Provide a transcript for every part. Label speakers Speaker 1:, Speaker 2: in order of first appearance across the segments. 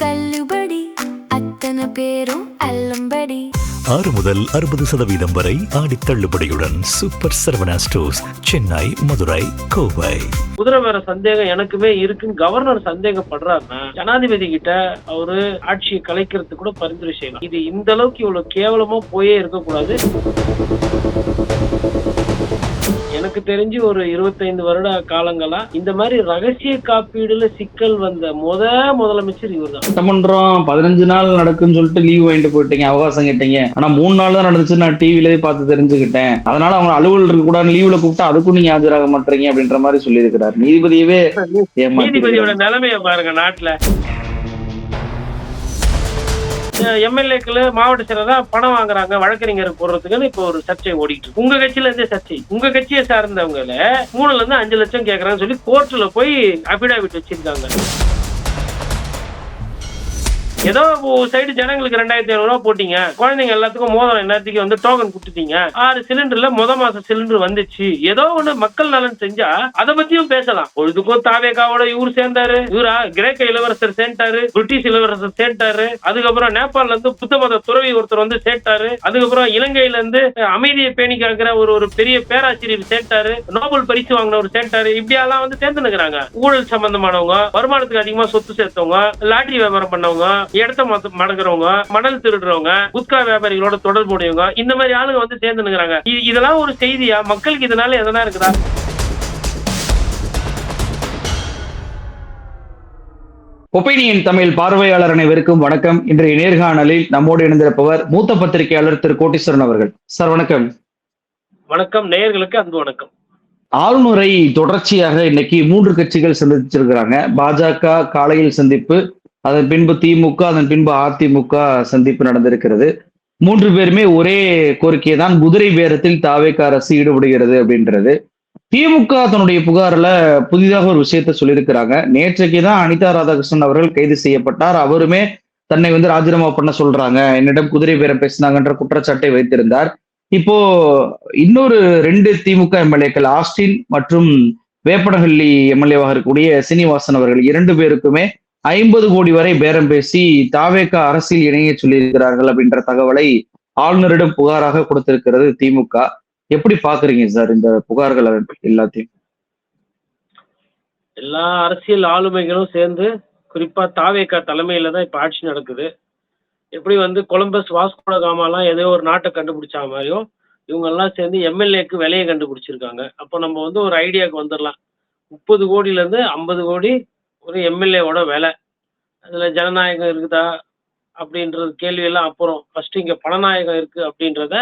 Speaker 1: தள்ளுபடி அத்தனை பேரும் அல்லம்படி
Speaker 2: 6 முதல் 60% வரை ஆடி தள்ளுபடியுடன் சூப்பர் சரவணா ஸ்டோர்ஸ், சென்னை, மதுரை, கோவை.
Speaker 3: குதிரை வேற சந்தேகம் எனக்குமே இருக்குன்னு கவர்னர் சந்தேகப்படுறாருன்னா ஜனாதிபதி கிட்ட அவரு ஆட்சியை கலைக்கிறதுக்கு கூட பரிந்துரை செய்யலாம். இது இந்த அளவுக்கு இவ்வளவு கேவலமா போயே இருக்கக்கூடாது. எனக்கு தெரிஞ்சு ஒரு 25 வருட காலங்களா இந்த மாதிரி ரகசிய காப்பீடுல சிக்கல் வந்த முதலமைச்சர் இவர் தான்.
Speaker 4: சட்டமன்றம் 15 நாள் நடக்குன்னு சொல்லிட்டு லீவ் வாங்கிட்டு போயிட்டீங்க, அவகாசம் கேட்டீங்க. ஆனா 3 நாள் தான் நடந்துச்சு, நான் டிவிலே பார்த்து தெரிஞ்சுக்கிட்டேன். அதனால அவங்க அலுவல் இருக்க கூட லீவ்ல கூப்பிட்டா அதுக்கும் நீங்க ஆஜராக மாட்டீங்க அப்படின்ற மாதிரி சொல்லி இருக்கிறார் நீதிபதியவே.
Speaker 3: நீதிபதியோட நிலைமையை பாருங்க. நாட்டுல எம்எல்ஏக்கள் மாவட்ட செயலரா பணம் வாங்குறாங்க வழக்கறிஞர் போடுறதுக்குன்னு இப்ப ஒரு சர்ச்சை ஓடிட்டு இருக்கு. உங்க கட்சியில இருந்தே சர்ச்சை, உங்க கட்சியை சார்ந்தவங்கள 3 இருந்து 5 லட்சம் கேட்கறான்னு சொல்லி கோர்ட்ல போய் அபிடாவிட் வச்சிருக்காங்க. ஏதோ சைடு ஜனங்களுக்கு 2500 ரூபாய் போட்டீங்க, குழந்தைங்க எல்லாத்துக்கும் மோதிரம் எல்லாத்துக்கும் வந்து டோக்கன் கொடுத்துட்டீங்க, 6 சிலிண்டர்ல மாசம் சிலிண்டர் வந்துச்சு, ஏதோ ஒண்ணு மக்கள் நலன் செஞ்சா அதை பத்தியும் பேசலாம். பொழுதுக்கும் தாவேகாவோட இவரு சேர்ந்தாரு, இவரா கிரேக்க இளவரசர் சேர்ந்தாரு, பிரிட்டிஷ் இளவரசர் சேர்ந்தாரு, அதுக்கப்புறம் நேபாள்ல இருந்து புத்த மத துறவி ஒருத்தர் வந்து சேர்த்தாரு, அதுக்கப்புறம் இலங்கையில இருந்து அமைதியை பேணி காக்கிற ஒரு பெரிய பேராசிரியர் சேர்த்தாரு, நோபல் பரிசு வாங்கினவர் சேர்த்தாரு. இப்படியெல்லாம் வந்து சேர்ந்து நிக்கிறாங்க. ஊழல் சம்பந்தமானவங்க, வருமானத்துக்கு அதிகமா சொத்து சேர்த்தவங்க, லாட்டரி வியாபாரம் பண்ணவங்க, இடத்த மடங்குறவங்க, மணல் திருடுறவங்க, குட்கா வியாபாரிகளோட தொடர்புடையவங்க, இந்த மாதிரி ஆளுங்க வந்து சேர்ந்து நிக்கிறாங்க. இதெல்லாம் ஒரு செய்தியா? மக்களுக்கு இதனால எதனா இருக்குதா?
Speaker 4: ஒப்பீனியன் தமிழ் பார்வையாளர் அனைவருக்கும் வணக்கம். இன்றைய நேர்காணலில் நம்மோடு இணைந்திருப்பவர் மூத்த பத்திரிகையாளர் திரு கோட்டீஸ்வரன் அவர்கள். சார் வணக்கம்.
Speaker 3: வணக்கம். நேயர்களுக்கு அன்பு வணக்கம்.
Speaker 4: ஆளுநரை தொடர்ச்சியாக இன்னைக்கு 3 கட்சிகள் சந்திச்சிருக்கிறாங்க. பாஜக காலையில் சந்திப்பு, அதன் பின்பு திமுக, அதன் பின்பு அதிமுக சந்திப்பு நடந்திருக்கிறது. 3 பேருமே ஒரே கோரிக்கையை தான், குதிரை பேரத்தில் தாவேக அரசு ஈடுபடுகிறது அப்படின்றது. திமுக தன்னுடைய புகார்ல புதிதாக ஒரு விஷயத்த சொல்லியிருக்கிறாங்க. நேற்றைக்கு தான் அனிதா ராதாகிருஷ்ணன் அவர்கள் கைது செய்யப்பட்டார். அவருமே தன்னை வந்து ராஜினாமா பண்ண சொல்றாங்க, என்னிடம் குதிரை பேரம் பேசினாங்கன்ற குற்றச்சாட்டை வைத்திருந்தார். இப்போ இன்னொரு 2 திமுக எம்எல்ஏக்கள், ஆஸ்டின் மற்றும் வேப்பனஹள்ளி எம்எல்ஏவாக இருக்கக்கூடிய சீனிவாசன் அவர்கள் 2 பேருக்குமே 50 கோடி வரை பேரம் பேசி தாவேக அரசில் இணைய சொல்லியிருக்கிறார்கள் அப்படின்ற தகவலை ஆளுநரிடம் புகாராக கொடுத்திருக்கிறது திமுக. எப்படி பாக்குறீங்க சார் இந்த புகார்கள் எல்லாத்தையும்?
Speaker 3: எல்லா அரசியல் ஆளுமைகளும் சேர்ந்து, குறிப்பா தாவேக தலைமையில தான் இப்ப ஆட்சி நடக்குது. எப்படி வந்து கொலம்பஸ் வாஸ்கோட காமாலாம் ஏதோ ஒரு நாட்டை கண்டுபிடிச்சா மாதிரியும் இவங்க எல்லாம் சேர்ந்து எம்எல்ஏக்கு விலையை கண்டுபிடிச்சிருக்காங்க. அப்போ நம்ம வந்து ஒரு ஐடியாவுக்கு வந்துடலாம். 30 கோடியில இருந்து 50 கோடி ஒரு எம்எல்ஏவோட வேலை. அதுல ஜனநாயகம் இருக்குதா அப்படின்றது கேள்வியெல்லாம் அப்புறம். ஃபர்ஸ்ட் இங்க பணநாயகம் இருக்கு அப்படின்றத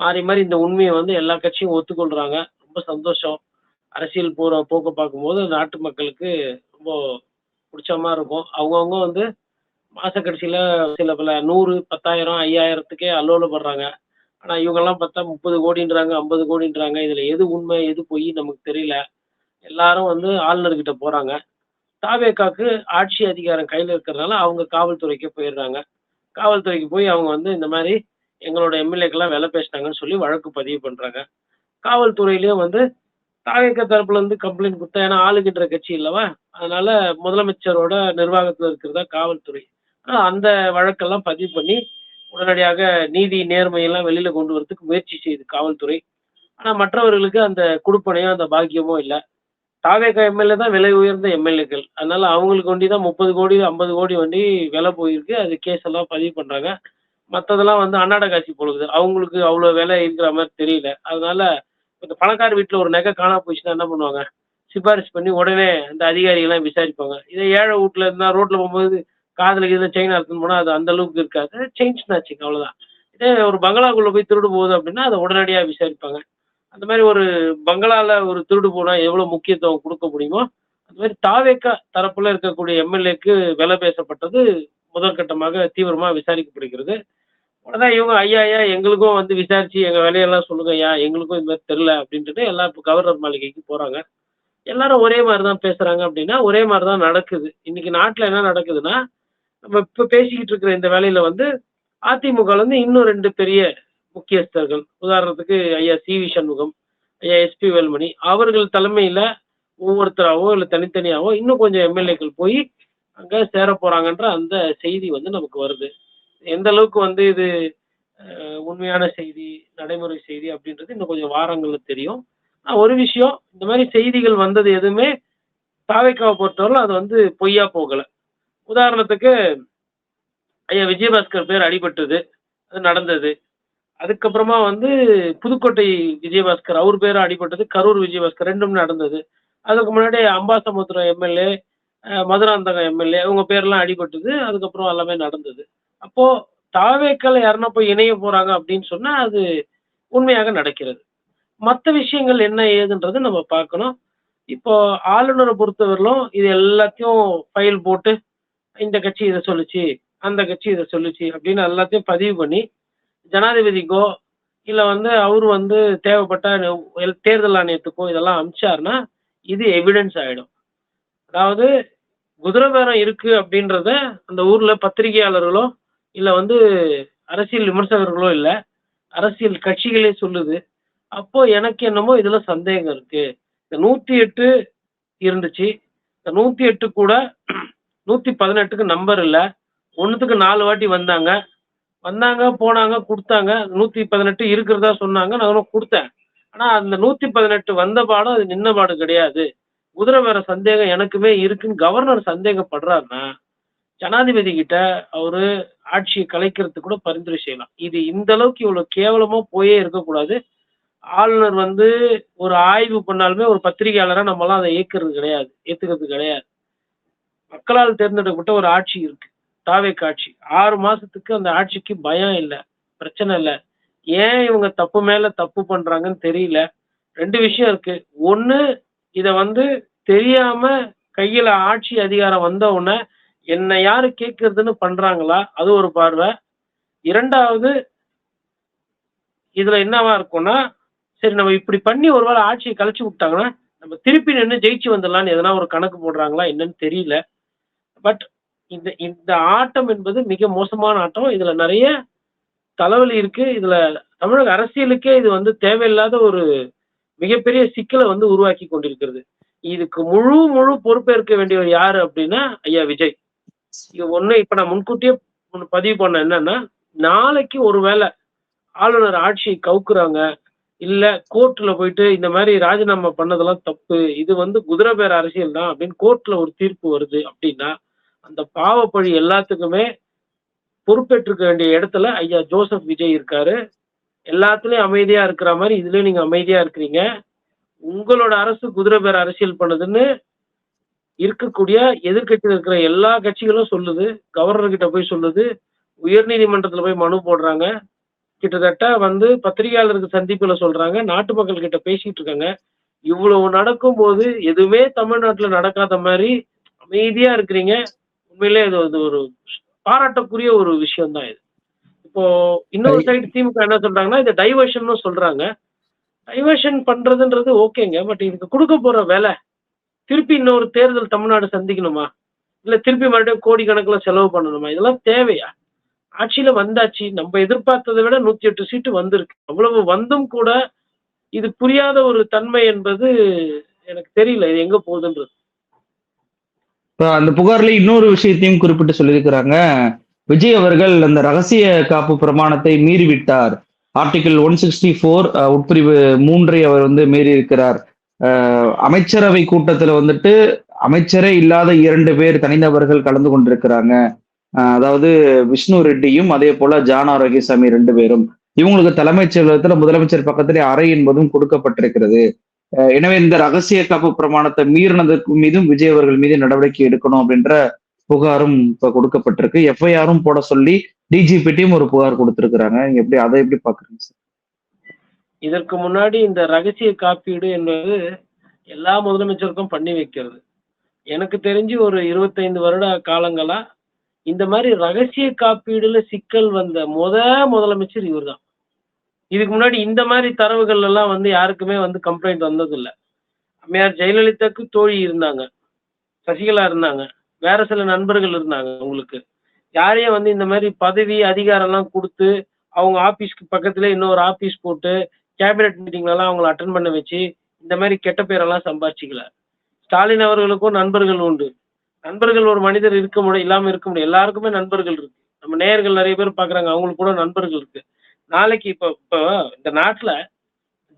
Speaker 3: மாறி மாறி இந்த உண்மையை வந்து எல்லா கட்சியும் ஒத்துக்கொள்றாங்க. ரொம்ப சந்தோஷம். அரசியல் போக்க பார்க்கும்போது நாட்டு மக்களுக்கு ரொம்ப பிடிச்ச மாதிரி இருக்கும். அவங்கவுங்க வந்து மாச கடைசியில சில பல 100, 10,000, 5,000த்துக்கே அல்லோலப்படுறாங்க. ஆனா இவங்கெல்லாம் பார்த்தா 30 கோடின்றாங்க, 50 கோடின்றாங்க. இதுல எது உண்மை எது பொய் நமக்கு தெரியல. எல்லாரும் வந்து ஆளுநர்கிட்ட போறாங்க. தாவேகாக்கு ஆட்சி அதிகாரம் கையில் இருக்கிறதுனால அவங்க காவல்துறைக்கு போயிடுறாங்க. காவல்துறைக்கு போய் அவங்க வந்து இந்த மாதிரி எங்களோட எம்எல்ஏக்கெல்லாம் விலை பேசினாங்கன்னு சொல்லி வழக்கு பதிவு பண்றாங்க. காவல்துறையிலயும் வந்து தாவேக தரப்புல இருந்து கம்ப்ளைண்ட் கொடுத்தா, ஏன்னா ஆளுகின்ற கட்சி இல்லவா, அதனால முதலமைச்சரோட நிர்வாகத்துல இருக்கிறதா காவல்துறை. அந்த வழக்கெல்லாம் பதிவு பண்ணி உடனடியாக நீதி நேர்மையெல்லாம் வெளியில கொண்டு வரதுக்கு முயற்சி செய்யுது காவல்துறை. ஆனா மற்றவர்களுக்கு அந்த குடுப்பனையோ அந்த பாக்கியமோ இல்லை. தாவேக எம்எல்ஏ தான் விலை உயர்ந்த எம்எல்ஏக்கள், அதனால அவங்களுக்கு வண்டி தான் 30 கோடி 50 கோடி வண்டி விலை போயிருக்கு. அது கேஸ் எல்லாம் பதிவு பண்றாங்க. மற்றதெல்லாம் வந்து அன்னாட காட்சி போடுது. அவங்களுக்கு அவ்வளோ விலை இருக்கிற மாதிரி தெரியல. அதனால இந்த பணக்கார வீட்டில் ஒரு நகை காணா போயிடுச்சுன்னா என்ன பண்ணுவாங்க? சிபாரிசு பண்ணி உடனே அந்த அதிகாரிகள்லாம் விசாரிப்பாங்க. இதே ஏழை வீட்டில் இருந்தால் ரோட்ல போகும்போது காதில் இதில் செயின் அறுத்துன்னு போனால் அது அந்த அளவுக்கு இருக்காது. செயின் ஸ்நாச்சிங் அவ்வளோதான். இதே ஒரு பங்களாக்குள்ள போய் திருடு போகுது அப்படின்னா அதை உடனடியாக விசாரிப்பாங்க. அந்த மாதிரி ஒரு பங்களால ஒரு திருடு போனா எவ்வளவு முக்கியத்துவம் கொடுக்க முடியுமோ அந்த மாதிரி தாவேக தரப்புல இருக்கக்கூடிய எம்எல்ஏக்கு விலை பேசப்பட்டது முதற்கட்டமாக தீவிரமா விசாரிக்கப்படுகிறது. உடனே இவங்க ஐயா எங்களுக்கும் வந்து விசாரிச்சு எங்க வேலையெல்லாம் சொல்லுங்க ஐயா, எங்களுக்கும் இந்த மாதிரி தெரியல அப்படின்ட்டு எல்லாம் இப்போ கவர்னர் மாளிகைக்கு போறாங்க. எல்லாரும் ஒரே மாதிரி தான் பேசுறாங்க அப்படின்னா ஒரே மாதிரி தான் நடக்குது. இன்னைக்கு நாட்டுல என்ன நடக்குதுன்னா, நம்ம இப்ப பேசிக்கிட்டு இருக்கிற இந்த வேலையில வந்து அதிமுக வந்து இன்னும் 2 பெரிய முக்கியஸ்தர்கள், உதாரணத்துக்கு ஐயா சி.வி. சண்முகம், ஐயா எஸ்.பி. வேலுமணி அவர்கள் தலைமையில ஒவ்வொருத்தராவோ இல்லை தனித்தனியாவோ இன்னும் கொஞ்சம் எம்எல்ஏக்கள் போய் அங்க சேர போறாங்கன்ற அந்த செய்தி வந்து நமக்கு வருது. எந்த அளவுக்கு வந்து இது உண்மையான செய்தி, நடைமுறை செய்தி அப்படின்றது இன்னும் கொஞ்சம் வாரங்கள்ல தெரியும். ஒரு விஷயம், இந்த மாரி செய்திகள் வந்தது எதுவுமே தாவேக்காவ பொறுத்தவரையிலும் அது வந்து பொய்யா போகல. உதாரணத்துக்கு ஐயா விஜயபாஸ்கர் பேர் அடிபட்டது. அது நடந்தது. அதுக்கப்புறமா வந்து புதுக்கோட்டை விஜயபாஸ்கர் அவர் பேரும் அடிபட்டது. கரூர் விஜயபாஸ்கர் 2ம் நடந்தது. அதுக்கு முன்னாடி அம்பாசமுத்திரம் எம்எல்ஏ, மதுராந்தகம் எம்எல்ஏ இவங்க பேர்லாம் அடிபட்டது. அதுக்கப்புறம் எல்லாமே நடந்தது. அப்போ தாவேக்கால யாருன்னா போய் இணைய போறாங்க அப்படின்னு சொன்னா, அது உண்மையாக நடக்கிறது. மத்த விஷயங்கள் என்ன ஏதுன்றத நம்ம பார்க்கணும். இப்போ ஆளுநர பொறுத்தவரையிலும் இது எல்லாத்தையும் ஃபைல் போட்டு, இந்த கட்சி இத சொல்லுச்சு, அந்த கட்சி இத சொல்லுச்சு அப்படின்னு எல்லாத்தையும் பதிவு பண்ணி, ஜனாதிபதிக்கோ, இல்ல வந்து அவரு வந்து தேவைப்பட்டா தேர்தல் ஆணையத்துக்கோ இதெல்லாம் அனுப்பிச்சாருன்னா, இது எவிடன்ஸ் ஆயிடும். அதாவது குதிரை பேரம் இருக்கு அப்படின்றத அந்த ஊர்ல பத்திரிகையாளர்களோ, இல்ல வந்து அரசியல் விமர்சகர்களோ இல்ல, அரசியல் கட்சிகளே சொல்லுது. அப்போ எனக்கு என்னமோ இதுல சந்தேகம் இருக்கு. இந்த 108 இருந்துச்சு. இந்த 108 கூட 118க்கு நம்பர் இல்ல. 1த்துக்கு 4 வாட்டி வந்தாங்க. வந்தாங்க, போனாங்க, குடுத்தாங்க. 118 இருக்கிறதா சொன்னாங்க. நானும் குடுத்தேன். ஆனா அந்த 118 வந்த பாடம் அது நின்ன பாடு கிடையாது. குதிரை பேர சந்தேகம் எனக்குமே இருக்குன்னு கவர்னர் சந்தேகப்படுறாருன்னா, ஜனாதிபதி கிட்ட அவரு ஆட்சியை கலைக்கிறதுக்கு கூட பரிந்துரை செய்யலாம். இது இந்த அளவுக்கு இவ்வளவு கேவலமா போயே இருக்கக்கூடாது. ஆளுநர் வந்து ஒரு ஆய்வு பண்ணாலுமே ஒரு பத்திரிகையாளரா நம்மலாம் அத ஏத்துக்கிறது கிடையாது. மக்களால் தேர்ந்தெடுக்கப்பட்ட ஒரு ஆட்சி இருக்கு. தாவேக் ஆட்சி. 6 மாசத்துக்கு அந்த ஆட்சிக்கு பயம் இல்ல. பிரச்சனை இல்ல. ஏன் இவங்க தப்பு மேல தப்பு பண்றாங்கன்னு தெரியல. 2 விஷயம் இருக்கு. ஒண்ணு இத வந்து தெரியாம கையில ஆட்சி அதிகாரம் வந்த உடனே என்ன யாரு கேட்கறதுன்னு பண்றாங்களா? அது ஒரு பார்வை. 2வது இதுல என்னவா இருக்கும்னா, சரி நம்ம இப்படி பண்ணி ஒரு வேளை ஆட்சிய கலைச்சு விட்டாங்கன்னா, நம்ம திருப்பி நின்னு ஜெயிச்சு வந்துடலாம்ன்னு எதனா ஒரு கணக்கு போடுறாங்களா என்னன்னு தெரியல. பட் இந்த இந்த ஆட்டம் என்பது மிக மோசமான ஆட்டம். இதுல நெறைய தலைவலி இருக்கு. இதுல தமிழக அரசியலுக்கே இது வந்து தேவையில்லாத ஒரு மிகப்பெரிய சிக்கல வந்து உருவாக்கி கொண்டிருக்கிறது. இதுக்கு முழு பொறுப்பேற்க வேண்டியவர் யாரு அப்படின்னா, ஐயா விஜய். இது ஒண்ணு இப்ப நான் முன்கூட்டியே பதிவு பண்ணேன் என்னன்னா, நாளைக்கு ஒரு வேளை ஆளுநர் ஆட்சியை கவுக்குறாங்க, இல்ல கோர்ட்ல போயிட்டு இந்த மாரி ராஜினாமா பண்ணதெல்லாம் தப்பு. இது வந்து குதிரை பேர அரசியல் தான் அப்படின்னு கோர்ட்ல ஒரு தீர்ப்பு வருது அப்படின்னா, அந்த பாவப்பழி எல்லாத்துக்குமே பொறுப்பேற்றுக்க வேண்டிய இடத்துல ஐயா ஜோசப் விஜய் இருக்காரு. எல்லாத்துலயும் அமைதியா இருக்கிற மாரி இதுலயும் நீங்க அமைதியா இருக்கிறீங்க. உங்களோட அரசு குதிரை பேர அரசியல் பண்ணுதுன்னு இருக்கக்கூடிய எதிர்க்கட்சியில இருக்கிற எல்லா கட்சிகளும் சொல்லுது. கவர்னர் கிட்ட போய் சொல்லுது. உயர்நீதிமன்றத்துல போய் மனு போடுறாங்க. கிட்டத்தட்ட வந்து பத்திரிகையாளருக்கு சந்திப்புல சொல்றாங்க. நாட்டு மக்கள் கிட்ட பேசிட்டு இருக்காங்க. இவ்வளவு நடக்கும்போது எதுவுமே தமிழ்நாட்டுல நடக்காத மாரி அமைதியா இருக்கிறீங்க. உண்மையிலே இது வந்து ஒரு பாராட்டக்குரிய ஒரு விஷயம் தான் இது. இப்போ இன்னொரு சைடு திமுக என்ன சொல்றாங்கன்னா, இத டைவர்ஷன்னு சொல்றாங்க. டைவர்ஷன் பண்றதுன்றது ஓகேங்க. பட் இதுக்கு குடுக்க போற வேலை, திருப்பி இன்னொரு தேர்தல் தமிழ்நாடு சந்திக்கணுமா? இல்ல திருப்பி மறுபடியும் கோடிக்கணக்குல செலவு பண்ணணுமா? இதெல்லாம் தேவையா? ஆட்சியில வந்தாச்சு. நம்ம எதிர்பார்த்ததை விட 108 சீட்டு வந்திருக்கு. அவ்வளவு வந்தும் கூட இது புரியாத ஒரு தன்மை என்பது எனக்கு தெரியல. இது எங்க போகுதுன்றது.
Speaker 4: இப்ப அந்த புகார்ல இன்னொரு விஷயத்தையும் குறிப்பிட்டு சொல்லியிருக்கிறாங்க. விஜய் அவர்கள் அந்த ரகசிய காப்பு பிரமாணத்தை மீறிவிட்டார். ஆர்டிகிள் 164 உட்பிரிவு 3 அவர் வந்து மீறி இருக்கிறார். அமைச்சரவை கூட்டத்துல வந்துட்டு அமைச்சரே இல்லாத 2 பேர் தனிநபர்கள் கலந்து கொண்டிருக்கிறாங்க. அதாவது விஷ்ணு ரெட்டியும் அதே போல ஜான் ஆரோக்கியசாமி 2 பேரும். இவங்களுக்கு தலைமைச் செயலகத்துல முதலமைச்சர் பக்கத்திலே அறை என்பதும் கொடுக்கப்பட்டிருக்கிறது. எனவே இந்த ரகசிய காப்பு பிரமாணத்தை மீறினதற்கு மீதும் விஜய் அவர்கள் மீது நடவடிக்கை எடுக்கணும் அப்படின்ற புகாரும் இப்ப கொடுக்கப்பட்டிருக்கு. எஃப்ஐஆரும் போட சொல்லி டிஜிபிட்டையும் ஒரு புகார் கொடுத்திருக்கிறாங்க. நீங்க எப்படி அதை எப்படி பாக்குறீங்க சார்?
Speaker 3: இதற்கு முன்னாடி இந்த ரகசிய காப்பீடு என்பது எல்லா முதலமைச்சருக்கும் பண்ணி வைக்கிறது. எனக்கு தெரிஞ்சு ஒரு 25 வருட காலங்களா இந்த மாதிரி ரகசிய காப்பீடுல சிக்கல் வந்த முதலமைச்சர் இவர்தான். இதுக்கு முன்னாடி இந்த மாதிரி தரவுகள் எல்லாம் வந்து யாருக்குமே வந்து கம்ப்ளைண்ட் வந்ததில்லை. அம்மையார் ஜெயலலிதாவுக்கு தோழி இருந்தாங்க, சசிகலா இருந்தாங்க, வேற சில நண்பர்கள் இருந்தாங்க. உங்களுக்கு யாரையும் வந்து இந்த மாதிரி பதவி அதிகாரம் எல்லாம் கொடுத்து அவங்க ஆபீஸ்க்கு பக்கத்துல இன்னொரு ஆபீஸ் போட்டு கேபினெட் மீட்டிங்ல எல்லாம் அவங்களை அட்டன் பண்ண வச்சு இந்த மாதிரி கெட்ட பேரெல்லாம் சம்பாதிச்சிக்கல. ஸ்டாலின் அவர்களுக்கும் நண்பர்கள் உண்டு. நண்பர்கள் ஒரு மனிதர் இருக்க முடியும், இல்லாம இருக்க முடியும். எல்லாருக்குமே நண்பர்கள் இருக்கு. நம்ம நேயர்கள் நிறைய பேர் பார்க்குறாங்க. அவங்களுக்கு கூட நண்பர்கள் இருக்கு. நாளைக்கு இப்போ இப்போ இந்த நாட்டுல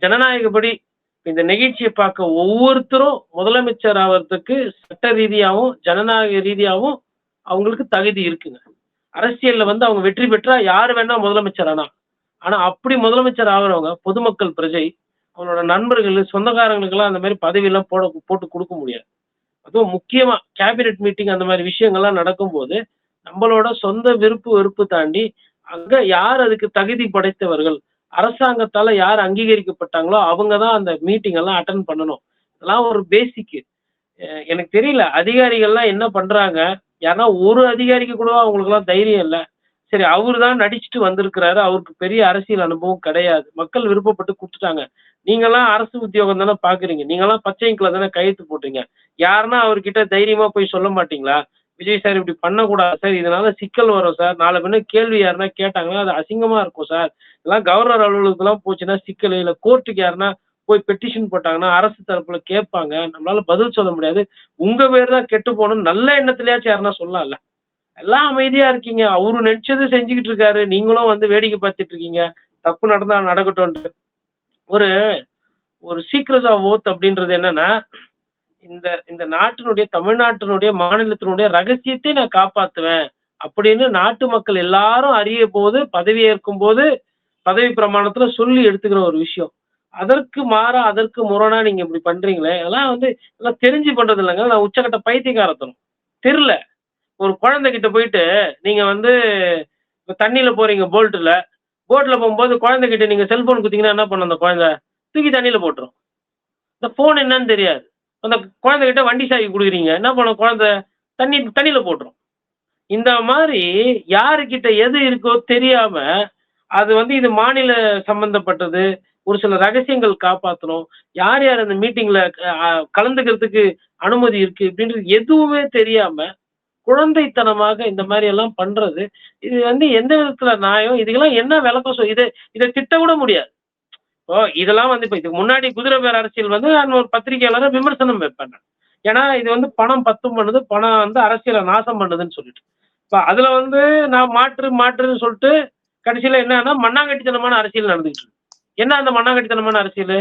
Speaker 3: ஜனநாயகப்படி இந்த நிகழ்ச்சிய பார்க்க ஒவ்வொருத்தரும் முதலமைச்சர் ஆவறதுக்கு சட்ட ரீதியாவும், ஜனநாயக ரீதியாவும் அவங்களுக்கு தகுதி இருக்குங்க. அரசியல்ல வந்து அவங்க வெற்றி பெற்றா யாரு வேணா முதலமைச்சர் ஆனா. ஆனா அப்படி முதலமைச்சர் ஆகுறவங்க பொதுமக்கள் பிரஜை, அவங்களோட நண்பர்கள், சொந்தக்காரங்களுக்கெல்லாம் அந்த மாரி பதவியெல்லாம் போட்டு குடுக்க முடியாது. அதுவும் முக்கியமா கேபினெட் மீட்டிங் அந்த மாரி விஷயங்கள்லாம் நடக்கும்போது, நம்மளோட சொந்த விருப்பு வெறுப்பு தாண்டி, அங்க யார் அதுக்கு தகுதி படைத்தவர்கள், அரசாங்கத்தால யார் அங்கீகரிக்கப்பட்டாங்களோ, அவங்க தான் அந்த மீட்டிங் எல்லாம் அட்டெண்ட் பண்ணணும். இதெல்லாம் ஒரு பேசிக்கு. எனக்கு தெரியல. அதிகாரிகள்லாம் என்ன பண்றாங்க? யாருன்னா ஒரு அதிகாரிக்கு கூடவா அவங்களுக்கெல்லாம் தைரியம் இல்ல? சரி அவரு தான் நடிச்சுட்டு வந்திருக்கிறாரு. அவருக்கு பெரிய அரசியல் அனுபவம் கிடையாது. மக்கள் விருப்பப்பட்டு குடுத்துட்டாங்க. நீங்கலாம் அரசு உத்தியோகம் தானே பார்க்குறீங்க. நீங்கலாம் பச்சை இங்க்ல தானே கையெழுத்து போட்டீங்க. யாருன்னா அவர்கிட்ட தைரியமா போய் சொல்ல மாட்டீங்களா? விஜய் சார் இப்படி பண்ணக்கூடாது சார். இதனால சிக்கல் வரும் சார். நாள பின்ன கேள்வி யாருன்னா கேட்டாங்கன்னா, அது அசிங்கமா இருக்கும் சார். இதெல்லாம் கவர்னர் அலுவலகத்துக்குலாம் போச்சுன்னா சிக்கலு. இல்ல கோர்ட்டுக்கு யாருன்னா போய் பெட்டிஷன் போட்டாங்கன்னா, அரசு தரப்புல கேட்பாங்க. நம்மளால பதில் சொல்ல முடியாது. உங்க பேர் தான் கெட்டு போணும்னு நல்ல எண்ணத்திலயாச்சும் யாருன்னா சொல்லலாம்ல. எல்லாம் அமைதியா இருக்கீங்க. அவரு நெனச்சது செஞ்சுகிட்டு இருக்காரு. நீங்களும் வந்து வேடிக்கை பார்த்துட்டு இருக்கீங்க. தப்பு நடந்தா நடக்கட்டும்ன்ட்டு. ஒரு ஒரு சீக்ரெட் ஆஃப் ஓத் அப்படின்றது என்னன்னா, இந்த இந்த நாட்டினுடைய தமிழ்நாட்டினுடைய மாநிலத்தினுடைய ரகசியத்தை நான் காப்பாத்துவேன் அப்படின்னு நாட்டு மக்கள் எல்லாரும் அறிய போது பதவி ஏற்கும் போது பதவி பிரமாணத்துல சொல்லி எடுத்துக்கிற ஒரு விஷயம். அதற்கு மாறா அதற்கு முரணா நீங்க இப்படி பண்றீங்களே, அதெல்லாம் வந்து எல்லாம் தெரிஞ்சு பண்றது இல்லைங்க. நான் உச்சக்கட்ட பைத்தியக்காரத்தனம். தெரியல. ஒரு குழந்தைகிட்ட போயிட்டு நீங்க வந்து இப்ப தண்ணியில போறீங்க போட்ல. போட்ல போகும்போது குழந்தைகிட்ட நீங்க செல்போன் குடுத்தீங்கன்னா என்ன பண்ணும் அந்த குழந்தை? தூக்கி தண்ணியில போட்டுரும். இந்த ஃபோன் என்னன்னு தெரியாது. அந்த குழந்தைகிட்ட வண்டி சாவி குடுக்குறீங்க. என்ன பண்ணும் குழந்தை? தண்ணியில போட்டுரும். இந்த மாரி யாருகிட்ட எது இருக்கோ தெரியாம, அது வந்து இது மாநில சம்பந்தப்பட்டது. ஒரு சில ரகசியங்கள் காப்பாத்தணும். யார் யார் அந்த மீட்டிங்ல கலந்துக்கிறதுக்கு அனுமதி இருக்கு இப்படின்றது எதுவுமே தெரியாம குழந்தைத்தனமாக இந்த மாதிரி எல்லாம் பண்றது, இது வந்து எந்த விதத்துல நியாயம்? இதுக்கெல்லாம் என்ன விளக்கம் இத திட்டக்கூட முடியாது. இப்போ இதெல்லாம் வந்து இப்ப இதுக்கு முன்னாடி குதிரை பேர அரசியல் வந்து நான் ஒரு பத்திரிகையாளரா விமர்சனம் வைப்பேன் நான். ஏன்னா இது வந்து பணம் பத்தும் பண்ணுது, பணம் வந்து அரசியல நாசம் பண்ணுதுன்னு சொல்லிட்டு. இப்ப அதுல வந்து நான் மாற்றுன்னு சொல்லிட்டு கடைசியில என்னன்னா மண்ணாங்கட்டித்தனமான அரசியல் நடந்துகிட்டு இருக்கு. என்ன அந்த மண்ணாங்கட்டித்தனமான அரசியலு?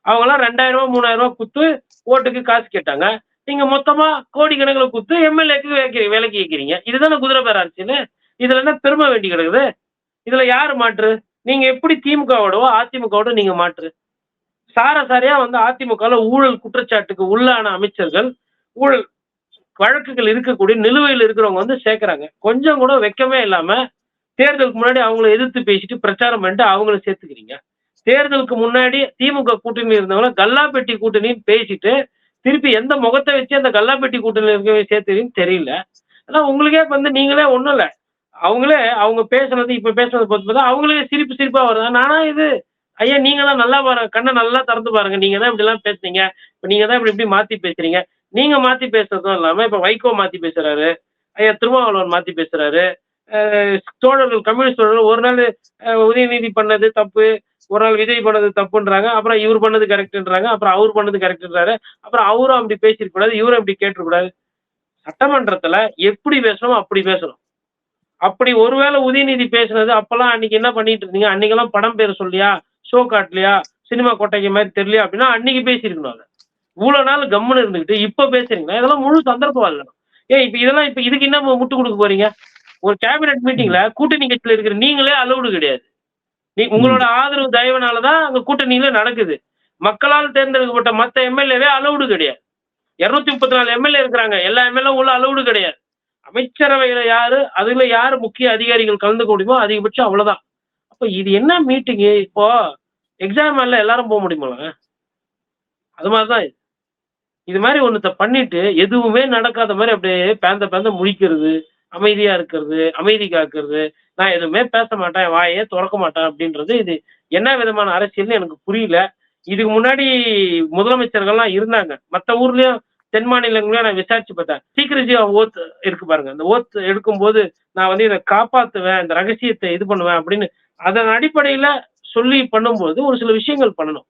Speaker 3: அவங்கலாம் ரூ. 2000 ரூ. 3000 குடுத்து ஓட்டுக்கு காசு கேட்டாங்க. நீங்க மொத்தமா கோடிக்கணக்குல குடுத்து எம்எல்ஏக்கு விலைக்கு வைக்கிறீங்க. இதுதானே குதிரை பேர அரசியலு. இதுல என்ன பெருமை வேண்டி கிடக்குது? இதுல யாரு மாற்று? நீங்க எப்படி திமுகவோடவோ அதிமுகவோட நீங்க மாற்று. சாரசாரியா வந்து அதிமுகல ஊழல் குற்றச்சாட்டுக்கு உள்ளான அமைச்சர்கள், ஊழல் வழக்குகள் இருக்கக்கூடிய நிலுவையில் இருக்கிறவங்க வந்து சேர்க்கறாங்க. கொஞ்சம் கூட வெட்கமே இல்லாம தேர்தலுக்கு முன்னாடி அவங்கள எதிர்த்து பேசிட்டு பிரச்சாரம் பண்ணிட்டு அவங்கள சேர்த்துக்கிறீங்க. தேர்தலுக்கு முன்னாடி திமுக கூட்டணியில் இருந்தவங்கள கல்லாப்பெட்டி கூட்டணின்னு பேசிட்டு திருப்பி எந்த முகத்தை வச்சு அந்த கல்லாப்பெட்டி கூட்டணியில் இருக்கவே சேர்த்துறீங்கன்னு தெரியல. ஆனா உங்களுக்கே வந்து நீங்களே ஒண்ணும் இல்ல. அவங்களே அவங்க பேசுனது இப்ப பேசுனது பார்த்தா அவங்களே சிரிப்பா வருது. நானா இது ஐயா நீங்க தான் நல்லா பாருங்க. கண்ணை நல்லா திறந்து பாருங்க. நீங்க தான் இப்படிலாம் பேசுனீங்க. இப்ப நீங்க தான் இப்படி மாத்தி பேசுறீங்க. நீங்க மாத்தி பேசுறதும் இல்லாம இப்ப வைகோ மாத்தி பேசுறாரு. ஐயா திருமாவளவன் மாத்தி பேசுறாரு. தோழர்கள் கம்யூனிஸ்ட் தோழர்கள் ஒரு நாள் உதயநிதி பண்ணது தப்பு, ஒரு நாள் விஜய் பண்ணது தப்புன்றாங்க. அப்புறம் இவர் பண்ணது கரெக்ட்ன்றாங்க. அப்புறம் அவர் பண்ணது கரெக்ட்ன்றாரு. அப்புறம் அவரும் அப்படி பேசிருக்க கூடாது, இவரும் அப்படி கேட்டுக்கூடாது. சட்டமன்றத்துல எப்படி பேசணுமோ அப்படி பேசணும். அப்படி ஒருவேளை உதயநிதி பேசுனது அப்பெல்லாம் அன்னைக்கு என்ன பண்ணிட்டு இருந்தீங்க? அன்னைக்கெல்லாம் படம் பேர் சொல்லியா, ஷோ காட்டலையா, சினிமா கொட்டைக்கு மாதிரி தெரியலையா அப்படின்னா அன்னைக்கு பேசியிருக்கணும். அதை இவ்வளவு நாள் கம்முன்னு இருந்துகிட்டு இப்ப பேசுறீங்களா? இதெல்லாம் முழு சந்தர்ப்பம் இல்ல. இப்ப இதெல்லாம் இப்ப இதுக்கு என்ன முட்டு கொடுக்க போறீங்க? ஒரு கேபினெட் மீட்டிங்ல கூட்டணி கட்சியில இருக்கிற நீங்களே அலவுடு கிடையாது. உங்களோட ஆதரவு தயவுனாலதான் அங்க கூட்டணியில நடக்குது. மக்களால் தேர்ந்தெடுக்கப்பட்ட மத்த எம்எல்ஏவே அலவுடு கிடையாது. 234 எம்எல்ஏ இருக்கிறாங்க. எல்லா எம்எல்ஏ உள்ள அலவுடு கிடையாது. அமைச்சரவையில யாரு, அதுல யாரு முக்கிய அதிகாரிகள் கலந்துக்க முடியுமோ அதிகபட்சம் அவ்வளவுதான். அப்ப இது என்ன மீட்டிங்கு? இப்போ எக்ஸாம் எல்லாம் எல்லாரும் போக முடியுமா? அது மாதிரிதான் இது மாதிரி ஒண்ணுத்த பண்ணிட்டு எதுவுமே நடக்காத மாதிரி அப்படியே பேந்த முழிக்கிறது, அமைதியா இருக்கிறது, அமைதி காக்கிறது, நான் எதுவுமே பேச மாட்டேன், வாயே திறக்க மாட்டேன் அப்படின்றது இது என்ன விதமான அரசியல்னு எனக்கு புரியல. இதுக்கு முன்னாடி முதலமைச்சர்கள்லாம் இருந்தாங்க. மற்ற ஊர்லயும் தென் மாநிலங்களையும் நான் விசாரிச்சு பார்த்தேன். சீக்கிரசி ஓத் இருக்கு பாருங்க. அந்த ஓத் எடுக்கும்போது நான் வந்து இதை காப்பாத்துவேன், இந்த ரகசியத்தை இது பண்ணுவேன் அப்படின்னு அதன் அடிப்படையில சொல்லி பண்ணும்போது ஒரு சில விஷயங்கள் பண்ணணும்.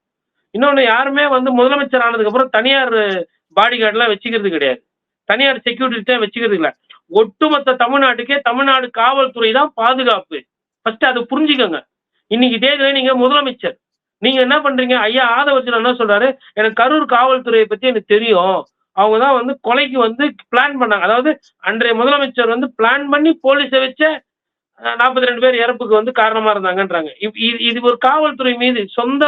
Speaker 3: இன்னொன்னு யாருமே வந்து முதலமைச்சர் ஆனதுக்கு அப்புறம் தனியார் பாடி கார்டு எல்லாம் வச்சுக்கிறது கிடையாது. தனியார் செக்யூரிட்டி தான் வச்சுக்கிறது இல்லை. ஒட்டுமொத்த தமிழ்நாட்டுக்கே தமிழ்நாடு காவல்துறை தான் பாதுகாப்பு. ஃபர்ஸ்ட் அதை புரிஞ்சுக்கோங்க. இன்னைக்கு தேதியில நீங்க முதலமைச்சர், நீங்க என்ன பண்றீங்க? ஐயா ஆதவர்ஜுன் என்ன சொல்றாரு, எனக்கு கரூர் காவல்துறையை பத்தி எனக்கு தெரியும், அவங்க தான் வந்து கொலைக்கு வந்து பிளான் பண்ணாங்க. அதாவது அன்றைய முதலமைச்சர் வந்து பிளான் பண்ணி போலீஸை வச்ச 42 பேர் இறப்புக்கு வந்து காரணமா இருந்தாங்கன்றாங்க. இது ஒரு காவல்துறை மீது சொந்த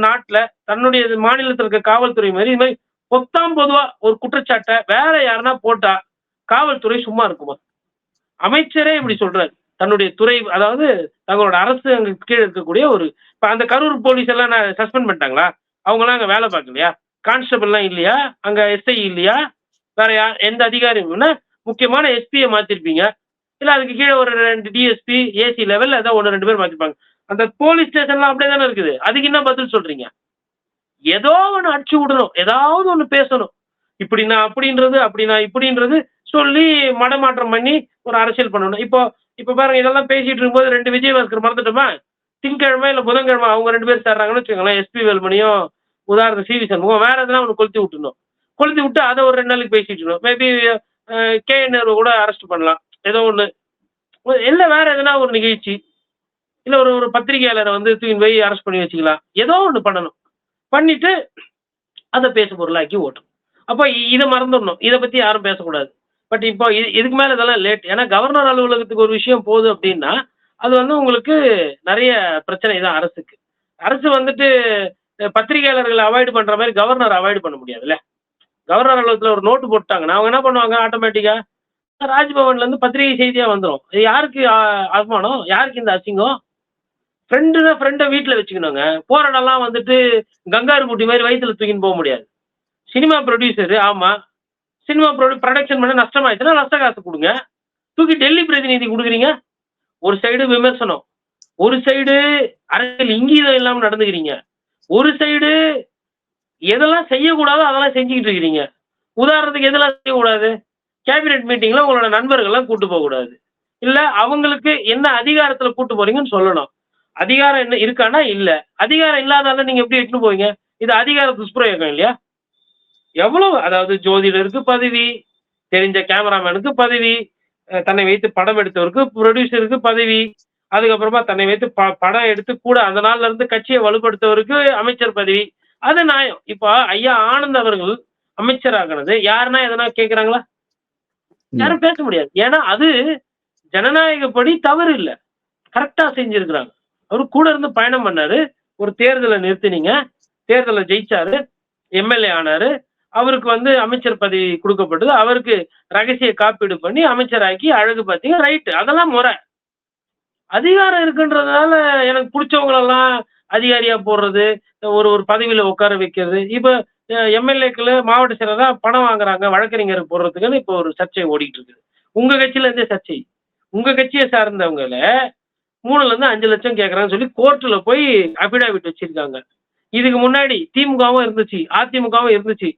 Speaker 3: நாட்டுல தன்னுடைய மாநிலத்தில் இருக்க காவல்துறை மாதிரி இது மாதிரி பொத்தாம் பொதுவா ஒரு குற்றச்சாட்டை வேற யாருன்னா போட்டா காவல்துறை சும்மா இருக்குமா? அமைச்சரே இப்படி சொல்றாரு. தன்னுடைய துறை, அதாவது தங்களோட அரசு அங்க கீழே இருக்கக்கூடிய ஒரு, இப்ப அந்த கரூர் போலீஸ் எல்லாம் சஸ்பெண்ட் பண்ணிட்டாங்களா? அவங்க எல்லாம் அங்க வேலை பார்க்கலையா? கான்ஸ்டபிள்லாம் இல்லையா? அங்க எஸ்ஐ இல்லையா? வேற எந்த அதிகாரியும் முக்கியமான எஸ்பியை மாத்திருப்பீங்க, இல்ல அதுக்கு கீழே ஒரு 2 டிஎஸ்பி ஏசி லெவல் ஏதாவது 1-2 பேர் மாத்திருப்பாங்க. அந்த போலீஸ் ஸ்டேஷன்லாம் அப்படியே தானே இருக்குது. அதுக்கு என்ன பதில் சொல்றீங்க? ஏதோ ஒன்று அடிச்சு விடணும், ஏதாவது ஒன்று பேசணும். இப்படின்னா அப்படின்றது, அப்படின்னா இப்படின்றது சொல்லி மடமாற்றம் பண்ணி ஒரு அரசியல் பண்ணணும். இப்போ பாருங்க, இதெல்லாம் பேசிட்டு இருக்கும்போது 2 விஜயபாஸ்கர் மறந்துட்டோமா? திங்கக்கிழமை இல்லை புதன்கிழமை அவங்க 2 பேர் சேர்றாங்கன்னு வச்சுக்கோங்களேன். எஸ்பி வேல்மணியும் உதாரணம் சிவி சண்முகம் வேற எதனா ஒன்று கொளுத்தி விட்டுணும். கொளுத்தி விட்டு அதை ஒரு 2 நாளைக்கு பேசிட்டு இருக்கணும். மேபி கேஎன்ஆர் கூட அரெஸ்ட் பண்ணலாம், ஏதோ ஒன்று. இல்லை வேற எதனா ஒரு நிகழ்ச்சி, இல்லை ஒரு பத்திரிகையாளரை வந்து தூக்கி போய் அரெஸ்ட் பண்ணி வச்சுக்கலாம். ஏதோ ஒன்று பண்ணணும். பண்ணிட்டு அதை பேசு பொருளாக்கி ஓட்டும். அப்போ இதை மறந்துடணும், இதை பற்றி யாரும் பேசக்கூடாது. பட் இப்போ இதுக்கு மேலே இதெல்லாம் லேட். ஏன்னா கவர்னர் அலுவலகத்துக்கு ஒரு விஷயம் போகுது அப்படின்னா அது வந்து உங்களுக்கு நிறைய பிரச்சனை தான் அரசுக்கு. அரசு வந்துட்டு பத்திரிகையாளர்களை அவாய்டு பண்ணுற மாதிரி கவர்னர் அவாய்டு பண்ண முடியாதுல்ல. கவர்னர் அலுவலகத்தில் ஒரு நோட்டு போட்டாங்கன்னா அவங்க என்ன பண்ணுவாங்க? ஆட்டோமேட்டிக்காக ராஜ்பவன்லேருந்து பத்திரிகை செய்தியாக வந்துடும். இது யாருக்கு அவமானம்? யாருக்கு இந்த அசிங்கம்? ஃப்ரெண்டுனா ஃப்ரெண்டை வீட்டில் வச்சுக்கணுங்க. போகிற இடம்லாம் வந்துட்டு கங்காரு குட்டி மாதிரி வயிற்றுல தூக்கின்னு போக முடியாது. சினிமா ப்ரொடியூசரு, ஆமாம், சினிமா ப்ரொடக்ஷன் பண்ண நஷ்டமாயிடுச்சுன்னா நஷ்ட காசு கொடுங்க. தூக்கி டெல்லி பிரதிநிதி கொடுக்குறீங்க. ஒரு சைடு விமர்சனம், ஒரு சைடு அரசியல் இங்கீதம் இல்லாமல் நடந்துக்கிறீங்க, ஒரு சைடு எதெல்லாம் செய்யக்கூடாதோ அதெல்லாம் செஞ்சுக்கிட்டு இருக்கிறீங்க. உதாரணத்துக்கு எதெல்லாம் செய்யக்கூடாது? கேபினெட் மீட்டிங்கில் உங்களோட நண்பர்கள்லாம் கூட்டு போகக்கூடாது. இல்லை அவங்களுக்கு என்ன அதிகாரத்தில் கூட்டு போறீங்கன்னு சொல்லணும். அதிகாரம் என்ன இருக்கானா? இல்லை. அதிகாரம் இல்லாதால நீங்கள் எப்படி எடுத்துன்னு போவீங்க? இது அதிகார துஷ்பிரயோகம் இல்லையா? எவ்வளவு, அதாவது ஜோதிடருக்கு பதவி, தெரிஞ்ச கேமராமேனுக்கு பதவி, தன்னை வைத்து படம் எடுத்தவருக்கு ப்ரொடியூசருக்கு பதவி, அதுக்கப்புறமா தன்னை வைத்து படம் எடுத்து கூட அந்த நாள்ல இருந்து கட்சியை வலுப்படுத்தவருக்கு அமைச்சர் பதவி. அது நியாயம். இப்போ ஐயா ஆனந்த் அவர்கள் அமைச்சராகிறது யாருன்னா எதனா கேட்குறாங்களா? யாரும் பேச முடியாது. ஏன்னா அது ஜனநாயகப்படி தவறு இல்லை, கரெக்டா செஞ்சிருக்கிறாங்க. அவரு கூட இருந்து பயணம் பண்ணாரு. ஒரு தேர்தலை நிறுத்தினீங்க, தேர்தலை ஜெயிச்சாரு, எம்எல்ஏ ஆனாரு, அவருக்கு வந்து அமைச்சர் பதவி கொடுக்கப்பட்டது, அவருக்கு ரகசிய காப்பீடு பண்ணி அமைச்சராக்கி அழகு பார்த்தீங்க, ரைட்டு, அதெல்லாம் முறை. அதிகாரம் இருக்குன்றதுனால எனக்கு பிடிச்சவங்களெல்லாம் அதிகாரியா போடுறது, ஒரு பதவியில உட்கார வைக்கிறது. இப்போ எம்எல்ஏக்கள் மாவட்ட செயலராக பணம் வாங்குறாங்க வழக்கறிஞருக்கு போடுறதுக்குன்னு இப்போ ஒரு சர்ச்சை ஓடிட்டு இருக்குது. உங்க கட்சியில இருந்தே சர்ச்சை. உங்க கட்சியை சார்ந்தவங்கள 3-5 லட்சம் கேட்கறான்னு சொல்லி கோர்ட்ல போய் அபிடாவிட் வச்சிருக்காங்க. இதுக்கு முன்னாடி திமுகவும் இருந்துச்சு, அதிமுகவும் இருந்துச்சு.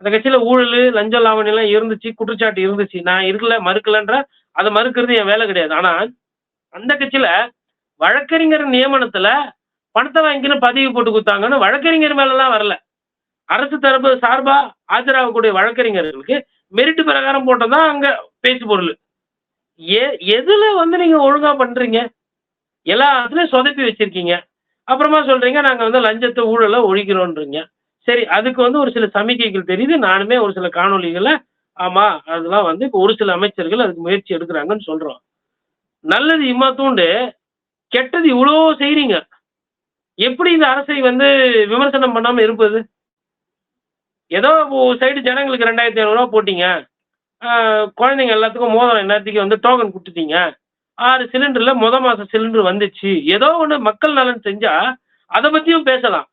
Speaker 3: அந்த கட்சியில ஊழல், லஞ்ச லாவணி எல்லாம் இருந்துச்சு, குற்றச்சாட்டு இருந்துச்சு. நான் இருக்கல, மறுக்கலன்ற, அதை மறுக்கிறது என் வேலை கிடையாது. ஆனா அந்த கட்சியில வழக்கறிஞர் நியமனத்துல பணத்தை வாங்கின்னு பதவி போட்டு கொடுத்தாங்கன்னு வழக்கறிஞர் மேலாம் வரல. அரசு தரப்பு சார்பா ஆஜராகக்கூடிய வழக்கறிஞர்களுக்கு மெரிட் பிரகாரம் போட்டதான் அங்க பேச்சு பொருள். எதுல வந்து நீங்க ஒழுங்கா பண்றீங்க? எல்லாத்துலயும் சொதப்பி வச்சிருக்கீங்க. அப்புறமா சொல்றீங்க நாங்க வந்து லஞ்சத்தை ஊழலை ஒழிக்கிறோன்றீங்க. சரி, அதுக்கு வந்து ஒரு சில சமிக்கைகள் தெரியுது. நானுமே ஒரு சில காணொலிகளை, ஆமா அதெல்லாம் வந்து இப்போ ஒரு சில அமைச்சர்கள் அதுக்கு முயற்சி எடுக்கிறாங்கன்னு சொல்றோம். நல்லது இம்மாத்தூண்டு, கெட்டது இவ்வளோ செய்றீங்க. எப்படி இந்த அரசை வந்து விமர்சனம் பண்ணாம இருப்பது? ஏதோ சைடு ஜனங்களுக்கு 2500 ரூபா போட்டீங்க, குழந்தைங்க எல்லாத்துக்கும் மோதிரம் எல்லாத்துக்கும் வந்து டோக்கன் கொடுத்துட்டீங்க, 6 சிலிண்டர்ல மாசம் சிலிண்டர் வந்துச்சு, ஏதோ ஒன்று மக்கள் நலன் செஞ்சா அதை பத்தியும் பேசலாம்.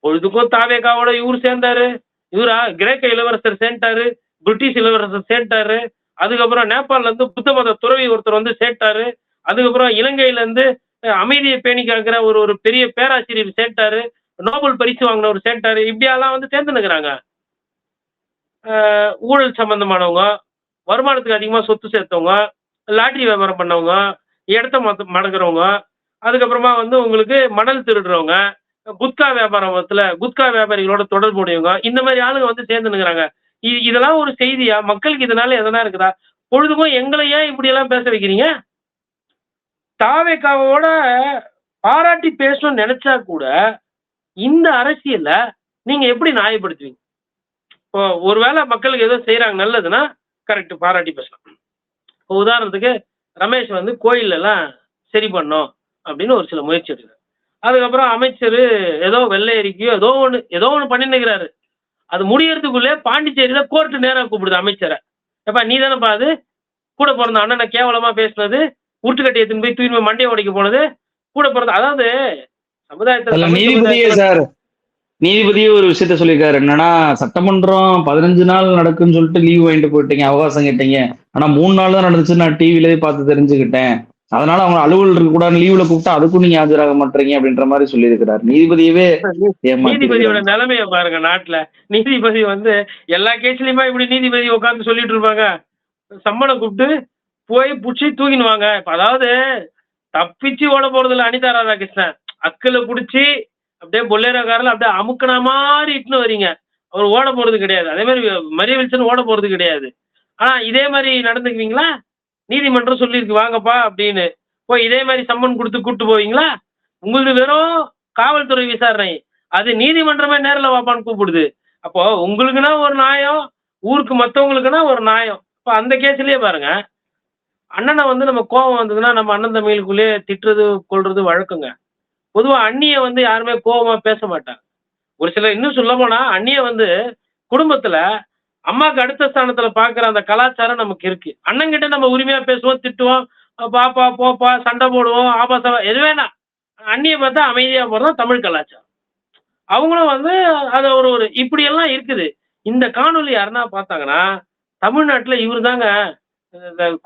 Speaker 3: பொழுதுக்கும் தாவேகாவோட இவர் சேர்ந்தாரு, இவரா கிரேக்க இளவரசர் சேர்ந்தாரு, பிரிட்டிஷ் இளவரசர் சேர்த்தாரு, அதுக்கப்புறம் நேபாளில இருந்து புத்த மத துறவி ஒருத்தர் வந்து சேர்த்தாரு, அதுக்கப்புறம் இலங்கையில இருந்து அமைதியை பேணி காக்கிற ஒரு பெரிய பேராசிரியர் சேர்த்தாரு, நோபல் பரிசு வாங்கினவர் சேர்த்தாரு. இப்படியெல்லாம் வந்து சேர்ந்து நிற்கிறாங்க. ஊழல் சம்பந்தமானவங்க, வருமானத்துக்கு அதிகமாக சொத்து சேர்த்தவங்க, லாட்ரி வியாபாரம் பண்ணவங்க, இடத்த மடங்குறவங்க, அதுக்கப்புறமா வந்து உங்களுக்கு மணல் திருடுறவங்க, குட்கா வியாபாரத்தில் குட்கா வியாபாரிகளோட தொடர்புடையவங்க, இந்த மாதிரி ஆளுங்க வந்து சேர்ந்து நிற்கிறாங்க. இதெல்லாம் ஒரு செய்தியா? மக்களுக்கு இதனால எதனா இருக்குதா? பொழுதுக்கும் எங்களை ஏன் இப்படி எல்லாம் பேச வைக்கிறீங்க? தாவேக்காவோட பாராட்டி பேசணும்னு நினைச்சா கூட இந்த அரசியல்ல நீங்க எப்படி நியாயப்படுத்துவீங்க? இப்போ ஒருவேளை மக்களுக்கு ஏதோ செய்யறாங்க நல்லதுன்னா கரெக்ட் பாராட்டி பேசலாம். இப்போ உதாரணத்துக்கு ரமேஷ் வந்து கோயில் எல்லாம் சரி பண்ணோம் அப்படின்னு ஒரு சில முயற்சி எடுக்கிறார். அதுக்கப்புறம் அமைச்சர் ஏதோ வெள்ளை அறிக்கையோ ஏதோ ஒன்று பண்ணிருக்கிறாரு. அது முடியறதுக்குள்ளே பாண்டிச்சேரியில கோர்ட்டு நேரம் கூப்பிடுது அமைச்சரை. எப்பா நீ தானேப்பா அது கூட பிறந்த அண்ணனை கேவலமா பேசுனது, உருட்டுக்கட்டை எடுத்துன்னு போய் தூய்மை மண்டையை உடைக்க போனது, கூட பிறந்த அதாவது
Speaker 4: நீதிபதியே சார் நீதிபதியே ஒரு விஷயத்த சொல்லியிருக்காரு. என்னன்னா சட்டமன்றம் 15 நாள் நடக்குன்னு சொல்லிட்டு லீவ் வாங்கிட்டு போயிட்டீங்க, அவகாசம் கேட்டீங்க. ஆனா 3 நாள் தான் நடந்துச்சு, நான் டிவிலே பார்த்து தெரிஞ்சுக்கிட்டேன். அதனால அவங்க அலுவல் இருக்க கூட லீவ்ல கூப்பிட்டா அதுக்கும் நீங்க ஆஜராக மாட்டீங்க அப்படின்ற மாதிரி சொல்லியிருக்கிறார். நீதிபதியவே
Speaker 3: நீதிபதியோட நிலைமைய பாருங்க. நாட்டுல நீதிபதி வந்து எல்லா கேஸ்லயுமா இப்படி நீதிபதி உட்காந்து சொல்லிட்டு இருப்பாங்க? சம்மனை கூப்பிட்டு போய் புடிச்சு தூக்கினுவாங்க. இப்ப அதாவது தப்பிச்சு ஓட போறது இல்ல அனிதா ராதாகிருஷ்ணன், அக்கில புடிச்சு அப்படியே பொல்லேரோ காரில் அப்படியே அமுக்கின மாதிரி இட்டுன்னு வரீங்க. அவர் ஓட போறது கிடையாது. அதே மாதிரி மரிய வில்சன் ஓட போறது கிடையாது. ஆனா இதே மாதிரி நடந்துக்குவீங்களா? நீதிமன்றம் சொல்லியிருக்கு வாங்கப்பா அப்படின்னு போய் இதே மாதிரி சம்மன் கொடுத்து கூப்பிட்டு போவீங்களா? உங்களுக்கு வெறும் காவல்துறை விசாரணை, அது நீதிமன்றமே நேரில் வாப்பான்னு கூப்பிடுது. அப்போ உங்களுக்குன்னா ஒரு நியாயம், ஊருக்கு மற்றவங்களுக்குன்னா ஒரு நியாயம். இப்போ அந்த கேஸ்லயே பாருங்க, அண்ணனை வந்து நம்ம கோபம் வந்ததுன்னா நம்ம அண்ணன் தம்பிகளுக்குள்ளேயே திட்டுறது கொள்றது வழக்குங்க. பொதுவாக அண்ணியை வந்து யாருமே கோபமா பேச மாட்டாங்க. ஒரு சிலர் இன்னும் சொல்ல போனா அண்ணியை வந்து குடும்பத்துல அம்மாவுக்கு அடுத்த ஸ்தானத்துல பாக்குற அந்த கலாச்சாரம் நமக்கு இருக்கு. அண்ணங்கிட்ட நம்ம உரிமையா பேசுவோம், திட்டுவோம், பாப்பா போப்பா சண்டை போடுவோம், ஆபாசம் எது வேணா. அண்ணியை பார்த்தா அமைதியா போறதும் தமிழ் கலாச்சாரம். அவங்களும் வந்து அது ஒரு இப்படியெல்லாம் இருக்குது. இந்த காணொலி யாருன்னா பார்த்தாங்கன்னா தமிழ்நாட்டில் இவரு தாங்க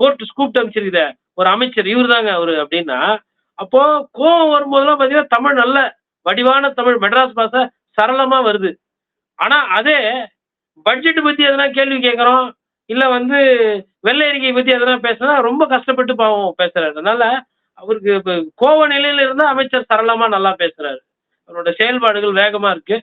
Speaker 3: கோர்ட் கூப்பிட்டு அமைச்சிருக்குத ஒரு அமைச்சர் இவரு தாங்க அவரு அப்படின்னா, அப்போ கோவம் வரும்போதெல்லாம் பார்த்தீங்கன்னா தமிழ் நல்ல வடிவான தமிழ் மெட்ராஸ் பாஷை சரளமா வருது. ஆனா அதே பட்ஜெட் பத்தி எதனா கேள்வி கேட்குறோம், இல்லை வந்து வெள்ளை அறிக்கை பத்தி எதனா பேசுனா ரொம்ப கஷ்டப்பட்டு பாவம் பேசுறாரு. அதனால அவருக்கு இப்போ கோவ நிலையில இருந்தா அமைச்சர் சரளமா நல்லா பேசுறாரு. அவரோட செயல்பாடுகள் வேகமா இருக்கு.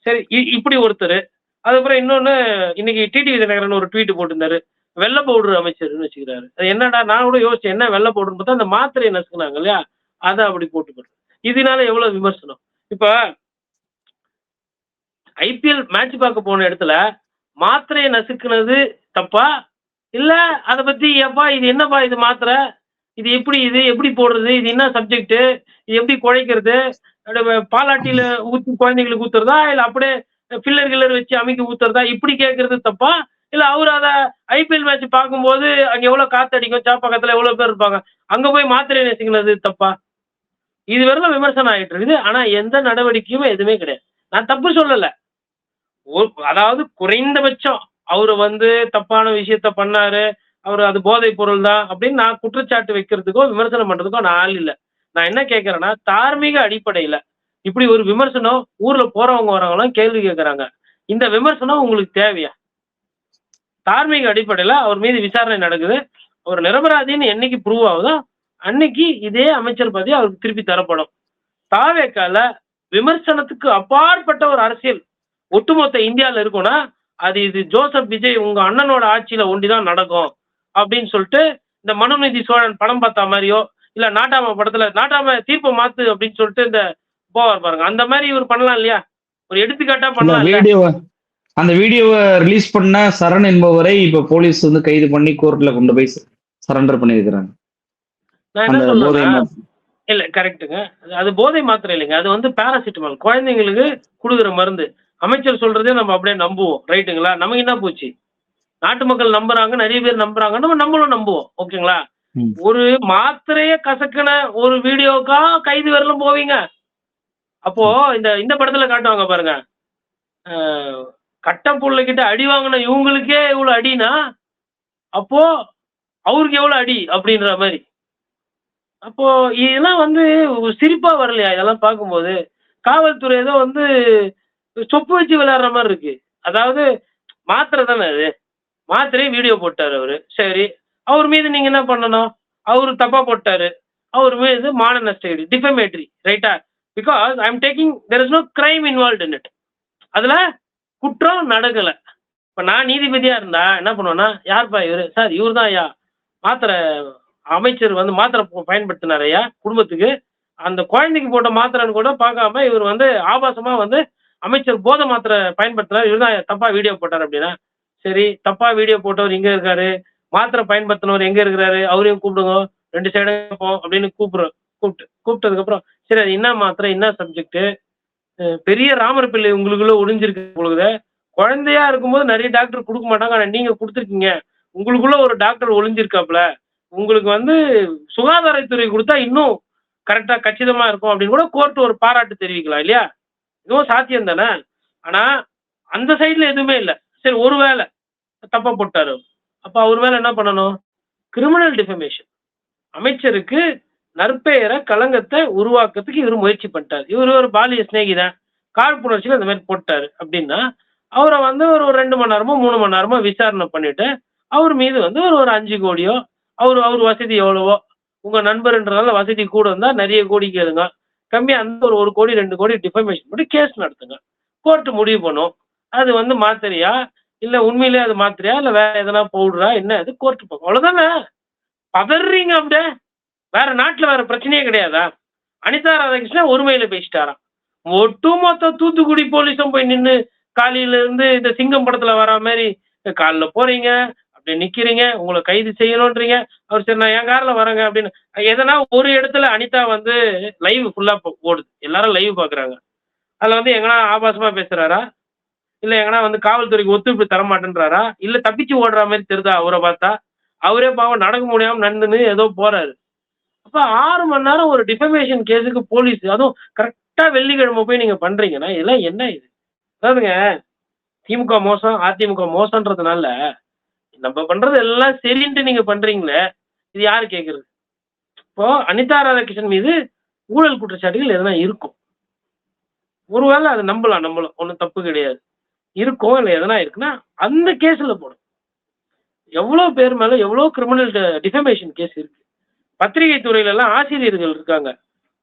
Speaker 3: சரி இப்படி ஒருத்தர். அதுக்கப்புறம் இன்னொன்னு இன்னைக்கு டிடிவி தினகரன் ஒரு ட்வீட் போட்டிருந்தாரு, வெள்ளை பவுடர் அமைச்சர்னு வச்சுக்கிறாரு. அது என்னடா நான் கூட யோசிச்சேன், என்ன வெள்ளை பவுடர்னு பார்த்தா அந்த மாத்திரையை நசுக்குனாங்க இல்லையா, அதை அப்படி போட்டு இதனால எவ்வளவு விமர்சனம். இப்ப ஐபிஎல் மேட்ச் பார்க்க போன இடத்துல மாத்திரையை நசுக்குனது தப்பா, இல்ல அதை பத்தி ஏப்பா இது என்னப்பா இது மாத்திரை, இது எப்படி போடுறது, இது என்ன சப்ஜெக்ட், இது எப்படி குழைக்கிறது, பாலாட்டியில ஊற்றி குழந்தைங்களுக்கு ஊத்துறதா, இல்ல அப்படியே ஃபில்லர் வச்சு அமைக்க ஊத்துறதா, இப்படி கேட்கறது தப்பா? இல்ல அவர் அதை ஐபிஎல் மேட்ச் பார்க்கும்போது அங்க எவ்வளவு காத்தடிக்கும், சாப்பக்கத்துல எவ்வளவு பேர் இருப்பாங்க, அங்க போய் மாத்திரை நசுக்கினது தப்பா? இது வரலாம் விமர்சனம் ஆகிட்டு இருக்குது. ஆனா எந்த நடவடிக்கையுமே எதுவுமே கிடையாது. நான் தப்பு சொல்லல, அதாவது குறைந்தபட்சம் அவரு வந்து தப்பான விஷயத்த பண்ணாரு, அவரு அது போதை பொருள் தான் அப்படின்னு நான் குற்றச்சாட்டு வைக்கிறதுக்கோ விமர்சனம் பண்றதுக்கோ நான் ஆள் இல்லை. நான் என்ன கேட்கறேன்னா, தார்மீக அடிப்படையில இப்படி ஒரு விமர்சனம் ஊர்ல போறவங்க வரவங்களாம் கேள்வி கேட்கறாங்க, இந்த விமர்சனம் உங்களுக்கு தேவையா? தார்மீக அடிப்படையில அவர் மீது விசாரணை நடக்குது, அவர் நிரபராதின்னு என்னைக்கு ப்ரூவ் ஆகுதோ அன்னைக்கு இதே அமைச்சர் பதவி அவருக்கு திருப்பி தரப்படும். தாவேக்கால விமர்சனத்துக்கு அப்பாற்பட்ட ஒரு அரசியல் ஒட்டுமொத்த இந்தியாவில் இருக்கும்னா அது இது ஜோசப் விஜய் உங்க அண்ணனோட ஆட்சியில ஒண்டிதான் நடக்கும் அப்படின்னு சொல்லிட்டு இந்த மனுநீதி சோழன் படம் பார்த்த மாதிரியோ இல்ல நாட்டாம படத்துல நாட்டாம தீர்ப்பை மாத்து அப்படின்னு சொல்லிட்டு இந்த போவார் பாருங்க, அந்த மாதிரி இவர் பண்ணலாம் இல்லையா? ஒரு எடுத்துக்காட்டா பண்ணலாம்.
Speaker 4: அந்த வீடியோவை ரிலீஸ் பண்ண சரண் என்பவரை இப்ப போலீஸ் வந்து கைது பண்ணி கோர்ட்ல கொண்டு போய் சரண்டர் பண்ணிருக்கிறாங்க.
Speaker 3: நான் என்ன சொல்றேன், இல்ல கரெக்டுங்க, அது போதை மாத்திரை இல்லைங்க, அது வந்து பாராசிட்டமால் குழந்தைங்களுக்கு கொடுக்குற மருந்து. அமைச்சர் சொல்றதே நம்ம அப்படியே நம்புவோம், ரைட்டுங்களா? நமக்கு என்ன போச்சு, நாட்டு மக்கள் நம்புறாங்க, நிறைய பேர் நம்புறாங்க, நம்மளும் நம்புவோம், ஓகேங்களா? ஒரு மாத்திரைய கசக்கின ஒரு வீடியோக்கா கைது வரலும் போவீங்க? அப்போ இந்த படத்துல காட்டுவாங்க பாருங்க, கட்டப்புள்ள கிட்ட அடி வாங்கின இவங்களுக்கே இவ்வளவு அடினா அப்போ அவருக்கு எவ்வளவு அடி அப்படின்ற மாதிரி. அப்போ இதெல்லாம் வந்து சிரிப்பா வரலையா இதெல்லாம் பார்க்கும்போது? காவல்துறை ஏதோ வந்து சொப்பு வச்சு விளையாடுற மாதிரி இருக்கு. அதாவது மாத்திரை தானே அது, மாத்திரையே வீடியோ போட்டாரு அவரு, சரி அவர் மீது நீங்க என்ன பண்ணணும்? அவரு தப்பா போட்டாரு, அவர் மீது மான நஷ்ட ஈடு, டிஃபமேட்டரி, ரைட்டா? Because I am taking, there is no crime involve in it. அதுல குற்றம் நடக்கல. இப்ப நான் நீதிபதியா இருந்தா என்ன பண்ணுவேன்னா, யாருப்பா இவரு? சார் இவரு தான் ஐயா மாத்திரை அமைச்சர் வந்து மாத்திரை பயன்படுத்தினார் ஐயா குடும்பத்துக்கு. அந்த குழந்தைக்கு போட்ட மாத்திரைன்னு கூட பார்க்காம இவர் வந்து ஆபாசமா வந்து அமைச்சர் போதை மாத்திரை பயன்படுத்தினார். இவர் தான் தப்பா வீடியோ போட்டார் அப்படின்னா, சரி தப்பா வீடியோ போட்டவர் இங்க இருக்காரு, மாத்திரை பயன்படுத்தினவர் எங்க இருக்கிறாரு? அவரையும் கூப்பிடுங்க. 2 சைடும் கேட்போம் அப்படின்னு கூப்பிட்டதுக்கப்புறம், சரி அது என்ன மாத்திரை, என்ன சப்ஜெக்ட்? பெரிய ராமர் பிள்ளை உங்களுக்குள்ள ஒளிஞ்சிருக்கு பொழுது. குழந்தையா இருக்கும்போது நிறைய டாக்டர் கொடுக்க மாட்டாங்க. ஆனா நீங்க கொடுத்துருக்கீங்க. உங்களுக்குள்ள ஒரு டாக்டர் ஒளிஞ்சிருக்காப்ல. உங்களுக்கு வந்து சுகாதாரத்துறை கொடுத்தா இன்னும் கரெக்டா கச்சிதமா இருக்கும் அப்படின்னு கூட கோர்ட் ஒரு பாராட்டு தெரிவிக்கலாம் இல்லையா? இதுவும் சாத்தியம் தானே. ஆனா அந்த சைடுல எதுவுமே இல்லை. சரி ஒருவேளை தப்பா போட்டாரு, அப்ப அவர் மேல என்ன பண்ணணும்? Criminal defamation. அமைச்சருக்கு நற்பெயரை களங்கத்தை உருவாக்குறதுக்கு இவர் முயற்சி பண்ணிட்டாரு. இவர் ஒரு பாலிய சிநேகிதான், காழ்ப்புணர்ச்சியில் இந்த மாதிரி போட்டாரு அப்படின்னா, அவரை வந்து ஒரு 2 மணி நேரமோ 3 மணி நேரமோ விசாரணை பண்ணிட்டு அவர் மீது வந்து ஒரு 5 கோடியோ, அவர் வசதி எவ்வளவோ, உங்க நண்பர்ன்றதால வசதி கூட இருந்தா நிறைய கோடி கேளுங்க, கம்மியா அந்த ஒரு 1 கோடி 2 கோடி டிஃபமேஷன் பண்ணி கேஸ் நடத்துங்க. கோர்ட்டு முடிவு பண்ணும். அது வந்து மாத்திரையா, இல்ல உண்மையிலேயே அது மாத்திரையா, இல்ல வேற எதனா பவுடரா, என்ன அது கோர்ட்டு போகும். அவ்வளவுதானே. பதறீங்க அப்படியே. வேற நாட்டுல வேற பிரச்சனையே கிடையாதா? அனிதா ராதாகிருஷ்ணன் ஒருமையில பேசிட்டாராம். ஒட்டுமொத்த தூத்துக்குடி போலீஸும் போய் நின்று காலையில இருந்து இந்த சிங்கம் படத்துல வர மாதிரி காலில் போறீங்க, அப்படி நிக்கிறீங்க, உங்களை கைது செய்யணும்ன்றீங்க. அவர் சரி நான் என் காரில் வரேங்க அப்படின்னு. எதனா ஒரு இடத்துல அனிதா வந்து லைவ் ஃபுல்லா ஓடுது, எல்லாரும் லைவ் பாக்குறாங்க. அதுல வந்து எங்கன்னா ஆபாசமா பேசுறாரா, இல்ல எங்கன்னா வந்து காவல்துறைக்கு ஒத்துழைப்பு தர மாட்டேன்றாரா, இல்ல தப்பிச்சு ஓடுற மாதிரி தெரியுதா? அவரை பார்த்தா அவரே பாவம் நடக்க முடியாம நடந்துன்னு ஏதோ போறாரு. அப்ப 6 மணி நேரம் ஒரு டிஃபமேஷன் கேஸுக்கு போலீஸ், அதுவும் கரெக்டா வெள்ளிக்கிழமை போய் நீங்க பண்றீங்கன்னா இதெல்லாம் என்ன இது? அதாவதுங்க, திமுக மோசம் அதிமுக மோசம்ன்றதுனால நம்ம பண்றது எல்லாம் சரின்ட்டு நீங்க பண்றீங்களே, இது யாரு கேட்கறது? இப்போ அனிதா ராதாகிருஷ்ணன் மீது ஊழல் குற்றச்சாட்டுகள் எதனா இருக்கும். ஒருவேளை அதை நம்மளும் ஒன்றும் தப்பு கிடையாது. இருக்கும் இல்லை எதனா இருக்குன்னா அந்த கேஸ்ல போடும். எவ்வளவு பேர் மேல எவ்வளவு கிரிமினல் டிஃபமேஷன் கேஸ் இருக்கு. பத்திரிகை துறையில எல்லாம் ஆசிரியர்கள் இருக்காங்க.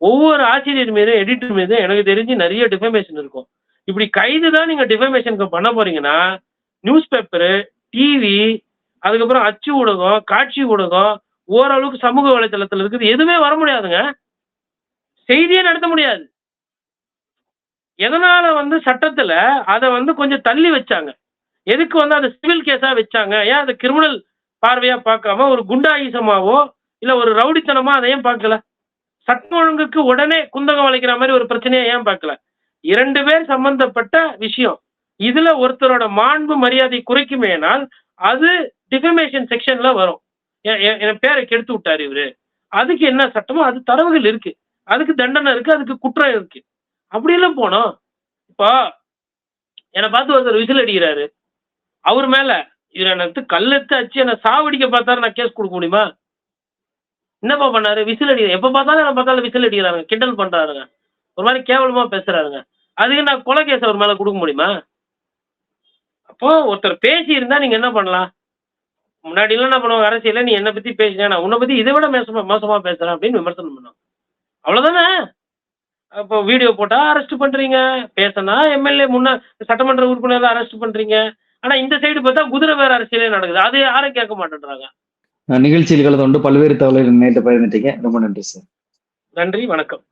Speaker 3: ஒவ்வொரு ஆசிரியர் மீதும் எடிட்டர் மீதும் எனக்கு தெரிஞ்சு நிறைய டிஃபமேஷன் இருக்கும். இப்படி கைது தான் நீங்க டிஃபமேஷனுக்கு பண்ண போறீங்கன்னா, நியூஸ் பேப்பரு, டிவி, அதுக்கப்புறம் அச்சு ஊடகம், காட்சி ஊடகம், ஓரளவுக்கு சமூக வலைதளத்தில் இருக்குது, எதுவுமே வர முடியாதுங்க. செய்தியே நடத்த முடியாது. எதனால வந்து சட்டத்துல அதை வந்து கொஞ்சம் தள்ளி வச்சாங்க? எதுக்கு வந்து அதை சிவில் கேஸா வச்சாங்க? ஏன் அதை கிரிமினல் பார்வையா பார்க்காம ஒரு குண்டாயுசமாவோ இல்ல ஒரு ரவுடித்தனமா அதை ஏன் பார்க்கல? சட்டம் ஒழுங்குக்கு உடனே குந்தகம் வளைக்கிற மாதிரி ஒரு பிரச்சனையை ஏன் பார்க்கல? 2 பேர் சம்பந்தப்பட்ட விஷயம். இதுல ஒருத்தரோட மாண்பு மரியாதை குறைக்குமேனால் அது டிஃபமேஷன் செக்ஷன்ல வரும். என் பேரை கெடுத்து விட்டாரு இவரு, அதுக்கு என்ன சட்டமோ அது தரவுகள் இருக்கு, அதுக்கு தண்டனை இருக்கு, அதுக்கு குற்றம் இருக்கு. அப்படியெல்லாம் போனோம். இப்போ என்னை பார்த்து ஒருத்தர் விசில் அடிக்கிறாரு, அவர் மேல இவர் எனக்கு கல்லெடுத்து அச்சு என்னை சாவடிக்க பார்த்தாரு, நான் கேஸ் கொடுக்க முடியுமா? என்னப்பா பண்ணாரு? விசில் அடிக்கிற, எப்ப பார்த்தாலும் என்ன பார்த்தாலும் விசில் அடிக்கிறாருங்க, கிண்டல் பண்றாருங்க, ஒரு மாதிரி கேவலமா பேசுறாருங்க. அதுக்கு நான் கொலை கேஸ் அவர் மேல கொடுக்க முடியுமா? அப்போ ஒருத்தர் பேசி இருந்தா நீங்க என்ன பண்ணலாம்? முன்னாடி எல்லாம் என்ன பண்ணுவாங்க, அரசியல நீ என்னை பத்தி பேசுறேன், நான் உன்னை பத்தி இதை விட மோசமா பேசுறேன் அப்படின்னு விமர்சனம் பண்ணுவாங்க. அவ்வளவுதானே. அப்போ வீடியோ போட்டா அரெஸ்ட் பண்றீங்க, பேசினா எம்எல்ஏ முன்னாள் சட்டமன்ற உறுப்பினர் அரெஸ்ட் பண்றீங்க. ஆனா இந்த சைடு பார்த்தா குதிரை வேற அரசியலே நடக்குது, அது யாரும் கேட்க மாட்டேன்றாங்க.
Speaker 4: நிகழ்ச்சியில் கலந்து கொண்டு பல்வேறு தகவல்கள் நேற்று பகிர்ந்துட்டீங்க. ரொம்ப நன்றி சார்.
Speaker 3: நன்றி, வணக்கம்.